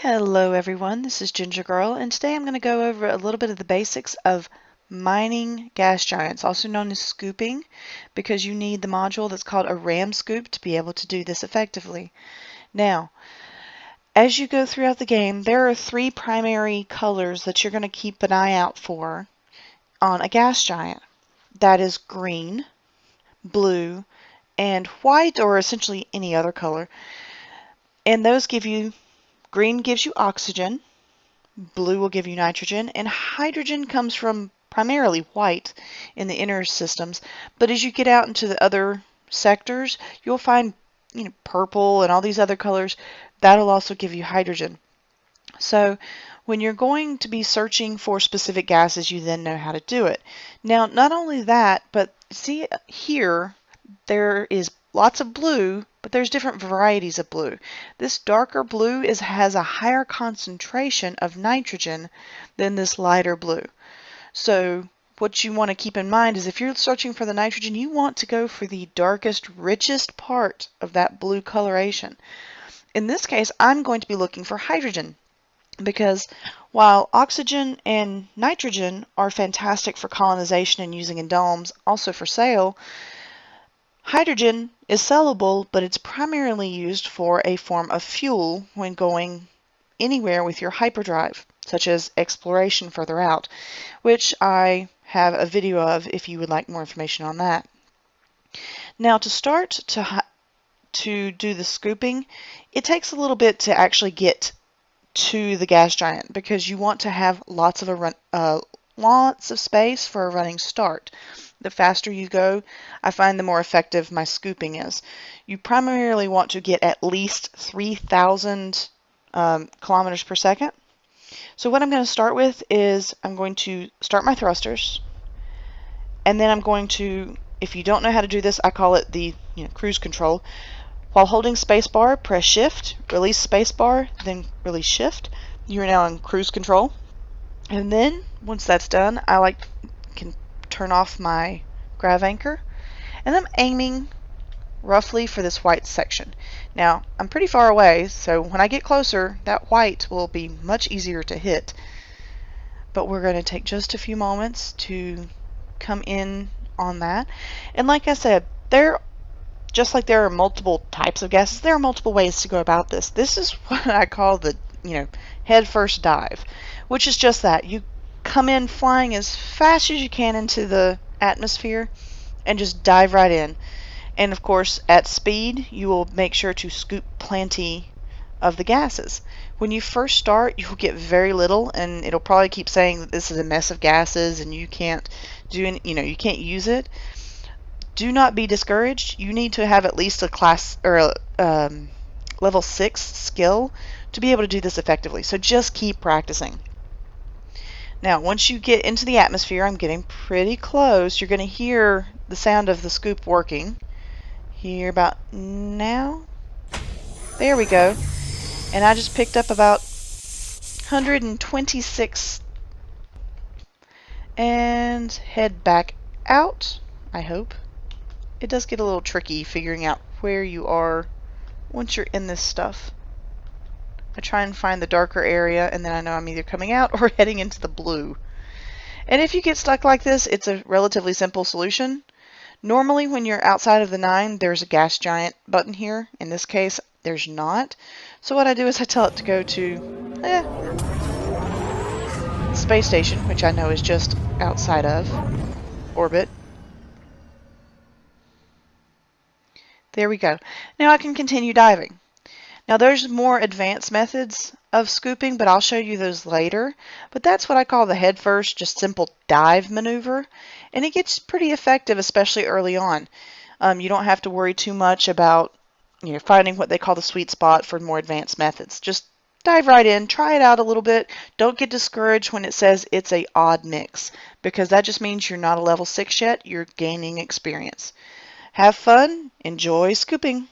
Hello everyone, this is GinGurGurl, and today I'm going to go over a little bit of the basics of mining gas giants, also known as scooping, because you need the module that's called a RAM scoop to be able to do this effectively. Now, as you go throughout the game, there are three primary colors that you're going to keep an eye out for on a gas giant. That is green, blue, and white, or essentially any other color. And those give you, green gives you oxygen, blue will give you nitrogen, and hydrogen comes from primarily white in the inner systems. But as you get out into the other sectors, you'll find purple and all these other colors. That'll also give you hydrogen. So when you're going to be searching for specific gases, you then know how to do it. Now, not only that, but see here, there is lots of blue, but there's different varieties of blue. This darker blue has a higher concentration of nitrogen than this lighter blue. So what you want to keep in mind is if you're searching for the nitrogen, you want to go for the darkest, richest part of that blue coloration. In this case, I'm going to be looking for hydrogen, because while oxygen and nitrogen are fantastic for colonization and using in domes, also for sale, hydrogen is sellable, but it's primarily used for a form of fuel when going anywhere with your hyperdrive, such as exploration further out, which I have a video of if you would like more information on that. Now, to start to do the scooping, it takes a little bit to actually get to the gas giant, because you want to have lots of space for a running start. The faster you go, I find the more effective my scooping is. You primarily want to get at least 3,000 kilometers per second. So what I'm going to start with is I'm going to start my thrusters, and then I'm going to, if you don't know how to do this, I call it the cruise control. While holding spacebar, press shift, release spacebar, then release shift. You're now in cruise control. And then once that's done, I can turn off my grav anchor, and I'm aiming roughly for this white section. Now, I'm pretty far away, so when I get closer, that white will be much easier to hit. But we're going to take just a few moments to come in on that. And like I said, just like there are multiple types of gases, there are multiple ways to go about this. This is what I call the, head first dive, which is just that. You come in flying as fast as you can into the atmosphere and just dive right in. And of course, at speed, you will make sure to scoop plenty of the gases. When you first start, you'll get very little, and it'll probably keep saying that this is a mess of gases and you can't do any, you can't use it. Do not be discouraged. You need to have at least a class or a level 6 skill to be able to do this effectively. So just keep practicing. Now, once you get into the atmosphere, I'm getting pretty close. You're going to hear the sound of the scoop working. Here about now. There we go. And I just picked up about 126 and head back out, I hope. It does get a little tricky figuring out where you are once you're in this stuff. I try and find the darker area, and then I know I'm either coming out or heading into the blue. And if you get stuck like this, it's a relatively simple solution. Normally when you're outside of the 9, there's a gas giant button here. In this case, there's not. So what I do is I tell it to go to space station, which I know is just outside of orbit. There we go. Now I can continue diving. Now there's more advanced methods of scooping, but I'll show you those later. But that's what I call the head first, just simple dive maneuver. And it gets pretty effective, especially early on. You don't have to worry too much about finding what they call the sweet spot for more advanced methods. Just dive right in, try it out a little bit. Don't get discouraged when it says it's a odd mix, because that just means you're not a level 6 yet. You're gaining experience. Have fun, enjoy scooping.